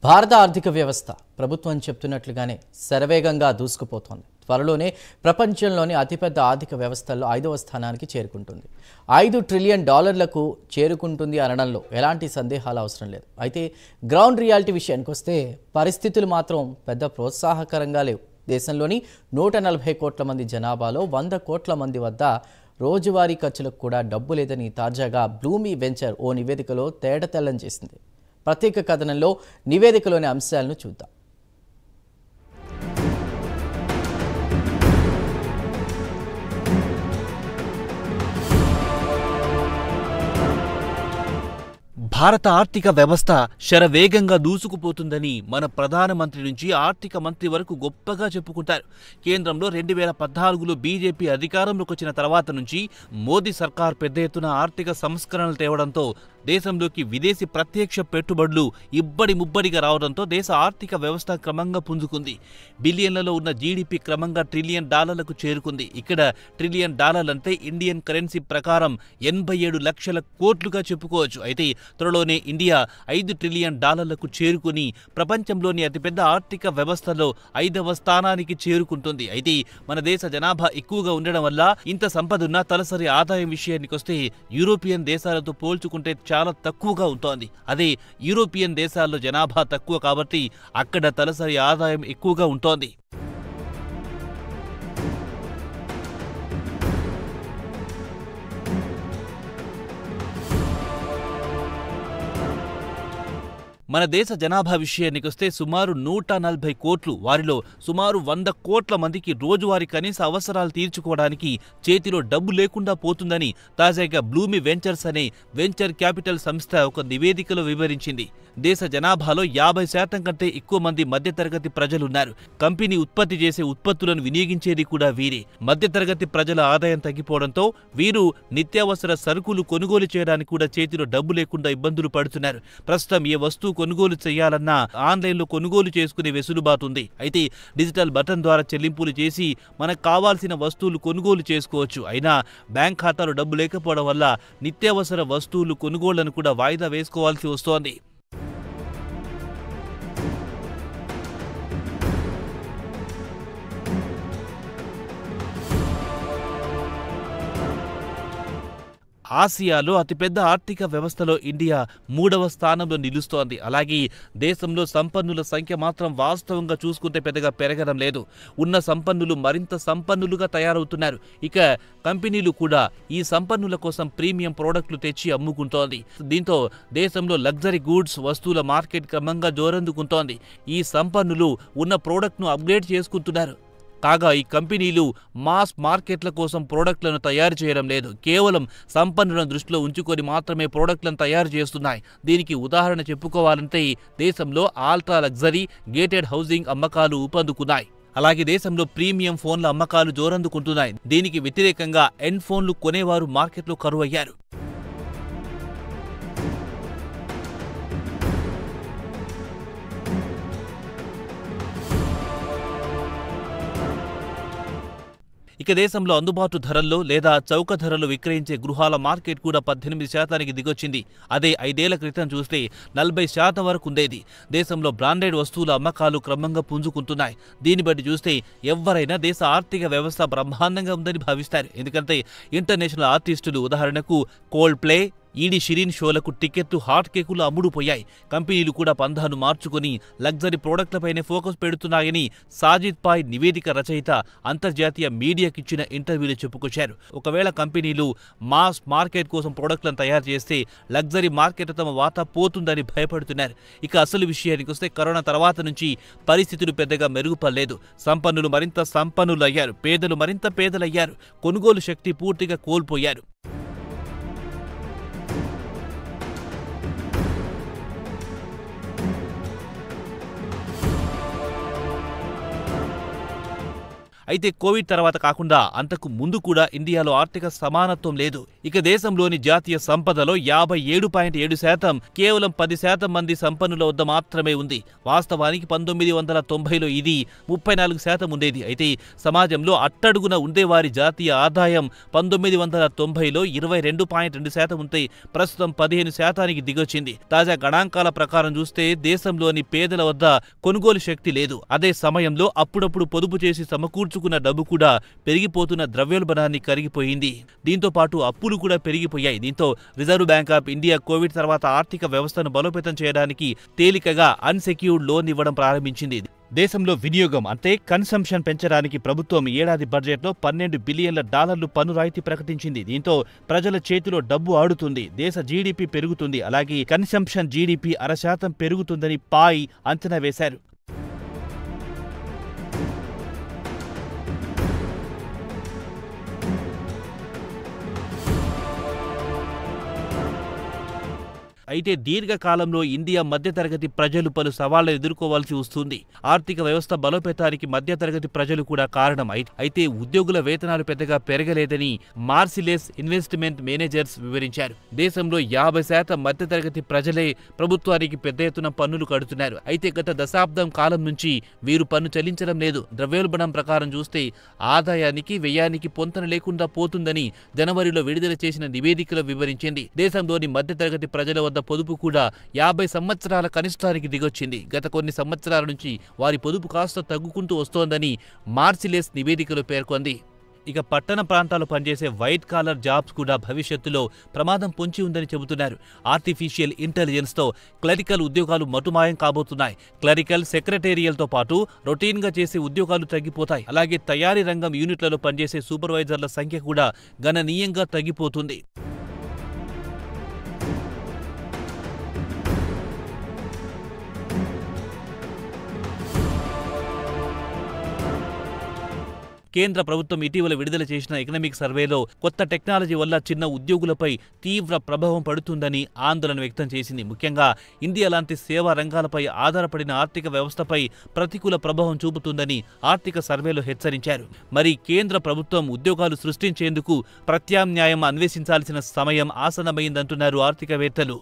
భారత ఆర్థిక వ్యవస్థ ప్రభుత్వం చెప్తున్నట్లుగానే శరవేగంగా దూసుకుపోతోంది. త్వరలోనే ప్రపంచంలోని అతిపెద్ద ఆర్థిక వ్యవస్థల్లో 5వ స్థానానికి చేరుకుంటుంది. $5 ట్రిలియన్ చేరుకుంటుంది అనడంలో ఎలాంటి సందేహాలు అవసరం లేదు. అయితే గ్రౌండ్ రియాలిటీ విషయానికి వస్తే పరిస్థితులు మాత్రం పెద్ద ప్రోత్సాహకరంగా లేవు. దేశంలోని 140 కోట్ల మంది జనాభాలో 100 కోట్ల మంది వద్ద రోజువారీ ఖర్చులకు కూడా డబ్బు లేదని తాజాగా బ్లూమీ వెంచర్ ఓ నివేదికలో తేటతెల్లం చేసింది. ప్రత్యేక కథనంలో నివేదికలోని అంశాలను చూద్దాం. భారత ఆర్థిక వ్యవస్థ శరవేగంగా దూసుకుపోతుందని మన ప్రధానమంత్రి నుంచి ఆర్థిక మంత్రి వరకు గొప్పగా చెప్పుకుంటారు. కేంద్రంలో 2014లో బీజేపీ అధికారంలోకి వచ్చిన తర్వాత నుంచి మోదీ సర్కార్ పెద్ద ఎత్తున ఆర్థిక సంస్కరణలు తేవడంతో దేశంలోకి విదేశీ ప్రత్యక్ష పెట్టుబడులు ఇబ్బడి ముబ్బడిగా రావడంతో దేశ ఆర్థిక వ్యవస్థ క్రమంగా పుంజుకుంది. బిలియన్లలో ఉన్న జీడీపీ క్రమంగా $1 ట్రిలియన్ చేరుకుంది. ఇక్కడ $1 ట్రిలియన్ అంటే ఇండియన్ కరెన్సీ ప్రకారం 87 లక్షల కోట్లుగా చెప్పుకోవచ్చు. అయితే త్వరలోనే ఇండియా $5 ట్రిలియన్ చేరుకుని ప్రపంచంలోని అతిపెద్ద ఆర్థిక వ్యవస్థలో 5వ స్థానానికి చేరుకుంటుంది. అయితే మన దేశ జనాభా ఎక్కువగా ఉండడం వల్ల ఇంత సంపదున్న తలసరి ఆదాయం విషయానికొస్తే యూరోపియన్ దేశాలతో పోల్చుకుంటే చాలా తక్కువగా ఉంటుంది. అదే యూరోపియన్ దేశాల్లో జనాభా తక్కువ కాబట్టి అక్కడ తలసరి ఆదాయం ఎక్కువగా ఉంటుంది. మన దేశ జనాభా విషయానికొస్తే సుమారు 140 కోట్లు. వారిలో సుమారు 100 కోట్ల మందికి రోజువారీ కనీస అవసరాలు తీర్చుకోవడానికి చేతిలో డబ్బు లేకుండా పోతుందని తాజాగా బ్లూమీ వెంచర్స్ అనే వెంచర్ క్యాపిటల్ సంస్థ ఒక నివేదికలో వివరించింది. దేశ జనాభాలో 50% కంటే ఎక్కువ మంది మధ్యతరగతి ప్రజలున్నారు. కంపెనీ ఉత్పత్తి చేసే ఉత్పత్తులను వినియోగించేది కూడా వీరే. మధ్యతరగతి ప్రజల ఆదాయం తగ్గిపోవడంతో వీరు నిత్యావసర సరుకులు కొనుగోలు చేయడానికి కూడా చేతిలో డబ్బు లేకుండా ఇబ్బందులు పడుతున్నారు. ప్రస్తుతం ఏ వస్తువు కొనుగోలు చేయాలన్నా ఆన్లైన్లో కొనుగోలు చేసుకునే వెసులుబాటు ఉంది. అయితే డిజిటల్ బటన్ ద్వారా చెల్లింపులు చేసి మనకు కావాల్సిన వస్తువులు కొనుగోలు చేసుకోవచ్చు. అయినా బ్యాంక్ ఖాతాలో డబ్బు లేకపోవడం వల్ల నిత్యావసర వస్తువులు కొనుగోళ్లను కూడా వాయిదా వేసుకోవాల్సి వస్తోంది. ఆసియాలో అతిపెద్ద ఆర్థిక వ్యవస్థలో ఇండియా 3వ స్థానంలో నిలుస్తోంది. అలాగే దేశంలో సంపన్నుల సంఖ్య మాత్రం వాస్తవంగా చూసుకుంటే పెద్దగా పెరగడం లేదు. ఉన్న సంపన్నులు మరింత సంపన్నులుగా తయారవుతున్నారు. ఇక కంపెనీలు కూడా ఈ సంపన్నుల కోసం ప్రీమియం ప్రోడక్టులు తెచ్చి అమ్ముకుంటోంది. దీంతో దేశంలో లగ్జరీ గూడ్స్ వస్తువుల మార్కెట్ క్రమంగా జోరందుకుంటోంది. ఈ సంపన్నులు ఉన్న ప్రోడక్ట్ను అప్గ్రేడ్ చేసుకుంటున్నారు. కాగా ఈ కంపెనీలు మాస్ మార్కెట్ల కోసం ప్రోడక్ట్లను తయారు చేయడం లేదు. కేవలం సంపన్నులను దృష్టిలో ఉంచుకొని మాత్రమే ప్రోడక్ట్లను తయారు చేస్తున్నాయి. దీనికి ఉదాహరణ చెప్పుకోవాలంటే దేశంలో ఆల్ట్రా లగ్జరీ గేటెడ్ హౌసింగ్ అమ్మకాలు ఊపందుకున్నాయి. అలాగే దేశంలో ప్రీమియం ఫోన్ల అమ్మకాలు జోరందుకుంటున్నాయి. దీనికి వ్యతిరేకంగా ఎండ్ ఫోన్లు కొనేవారు మార్కెట్లో కరువయ్యారు. ఇక దేశంలో అందుబాటు ధరల్లో లేదా చౌక ధరలు విక్రయించే గృహాల మార్కెట్ కూడా 18% దిగొచ్చింది. అదే 5 ఏళ్ల క్రితం చూస్తే 40% వరకు ఉండేది. దేశంలో బ్రాండెడ్ వస్తువుల అమ్మకాలు క్రమంగా పుంజుకుంటున్నాయి. దీన్ని బట్టి చూస్తే ఎవరైనా దేశ ఆర్థిక వ్యవస్థ బ్రహ్మాండంగా ఉందని భావిస్తారు. ఎందుకంటే ఇంటర్నేషనల్ ఆర్టిస్టులు ఉదాహరణకు కోల్డ్ ప్లే, ఈడీ షిరీన్ షోలకు టికెట్లు హాట్ కేకులు అమ్ముడుపోయాయి. కంపెనీలు కూడా పందాను మార్చుకుని లగ్జరీ ప్రోడక్ట్లపైనే ఫోకస్ పెడుతున్నాయని సాజిద్ పాయ్ నివేదిక రచయిత అంతర్జాతీయ మీడియాకిచ్చిన ఇంటర్వ్యూలో చెప్పుకొచ్చారు. ఒకవేళ కంపెనీలు మాస్ మార్కెట్ కోసం ప్రోడక్ట్లను తయారు చేస్తే లగ్జరీ మార్కెట్ తమ వాటా పోతుందని భయపడుతున్నారు. ఇక అసలు విషయానికి వస్తే కరోనా తర్వాత నుంచి పరిస్థితులు పెద్దగా మెరుగుపడలేదు. సంపన్నులు మరింత సంపన్నులయ్యారు, పేదలు మరింత పేదలయ్యారు, కొనుగోలు శక్తి పూర్తిగా కోల్పోయారు. అయితే కోవిడ్ తర్వాత కాకుండా అంతకు ముందు కూడా ఇండియాలో ఆర్థిక సమానత్వం లేదు. ఇక దేశంలోని జాతీయ సంపదలో 57.7% కేవలం 10% మంది సంపన్నుల వద్ద మాత్రమే ఉంది. వాస్తవానికి 1990లో ఇది 34% ఉండేది. అయితే సమాజంలో అట్టడుగున ఉండేవారి జాతీయ ఆదాయం 1990లో 22.2% ఉంటే ప్రస్తుతం 15% దిగొచ్చింది. తాజా గణాంకాల ప్రకారం చూస్తే దేశంలోని పేదల వద్ద కొనుగోలు శక్తి లేదు. అదే సమయంలో అప్పుడప్పుడు పొదుపు చేసి సమకూర్చుకున్న డబ్బు కూడా పెరిగిపోతున్న ద్రవ్యోల్బణాన్ని కరిగిపోయింది. దీంతో పాటు అప్పులు కూడా పెరిగిపోయాయి. దీంతో reserve bank of India Covid తర్వాత ఆర్థిక వ్యవస్థను బలోపేతం చేయడానికి తేలికగా అన్సెక్యూర్డ్ లోన్ ఇవ్వడం ప్రారంభించింది. దేశంలో వినియోగం అంటే కన్సంప్షన్ పెంచడానికి ప్రభుత్వం ఏడాది బడ్జెట్లో $12 బిలియన్ల పన్ను రాయితీ ప్రకటించింది. దీంతో ప్రజల చేతిలో డబ్బు ఆడుతుంది, దేశ జీడీపీ పెరుగుతుంది, అలాగే కన్సంప్షన్ జీడీపీ 0.5% పెరుగుతుందని పాయ్ అంచనా వేశారు. అయితే దీర్ఘకాలంలో ఇండియా మధ్యతరగతి ప్రజలు పలు సవాళ్లు ఎదుర్కోవాల్సి వస్తుంది. ఆర్థిక వ్యవస్థ బలోపేతానికి మధ్యతరగతి ప్రజలు కూడా కారణం. అయితే ఉద్యోగుల వేతనాలు పెద్దగా పెరగలేదని మార్సిలెస్ ఇన్వెస్ట్మెంట్ మేనేజర్స్ వివరించారు. దేశంలో 50% మధ్యతరగతి ప్రజలే ప్రభుత్వానికి పెద్ద ఎత్తున పన్నులు కడుతున్నారు. అయితే గత దశాబ్దం కాలం నుంచి వీరు పన్ను చెల్లించడం లేదు. ద్రవ్యోల్బణం ప్రకారం చూస్తే ఆదాయానికి వ్యయానికి పొంతన లేకుండా పోతుందని జనవరిలో విడుదల చేసిన నివేదికలో వివరించింది. దేశంలోని మధ్యతరగతి ప్రజల వద్ద పొదుపు కూడా 50 సంవత్సరాల కనిష్టానికి దిగొచ్చింది. గత కొన్ని సంవత్సరాల నుంచి వారి పొదుపు కాస్త తగ్గుకుంటూ వస్తోందని మార్సిలెస్ నివేదికలో పేర్కొంది. ఇక పట్టణ ప్రాంతాల్లో పనిచేసే వైట్ కాలర్ జాబ్స్ కూడా భవిష్యత్తులో ప్రమాదం పొంచి ఉందని చెబుతున్నారు. ఆర్టిఫిషియల్ ఇంటెలిజెన్స్తో క్లరికల్ ఉద్యోగాలు మటుమాయం కాబోతున్నాయి. క్లరికల్, సెక్రటేరియల్తో పాటు రొటీన్గా చేసే ఉద్యోగాలు తగ్గిపోతాయి. అలాగే తయారీ రంగం యూనిట్లలో పనిచేసే సూపర్వైజర్ల సంఖ్య కూడా గణనీయంగా తగ్గిపోతుంది. కేంద్ర ప్రభుత్వం ఇటీవల విడుదల చేసిన ఎకనామిక్ సర్వేలో కొత్త టెక్నాలజీ వల్ల చిన్న ఉద్యోగులపై తీవ్ర ప్రభావం పడుతుందని ఆందోళన వ్యక్తం చేసింది. ముఖ్యంగా ఇండియా లాంటి సేవా రంగాలపై ఆధారపడిన ఆర్థిక వ్యవస్థపై ప్రతికూల ప్రభావం చూపుతుందని ఆర్థిక సర్వేలో హెచ్చరించారు. మరి కేంద్ర ప్రభుత్వం ఉద్యోగాలు సృష్టించేందుకు ప్రత్యామ్నాయం అన్వేషించాల్సిన సమయం ఆసన్నమైందంటున్నారు ఆర్థికవేత్తలు.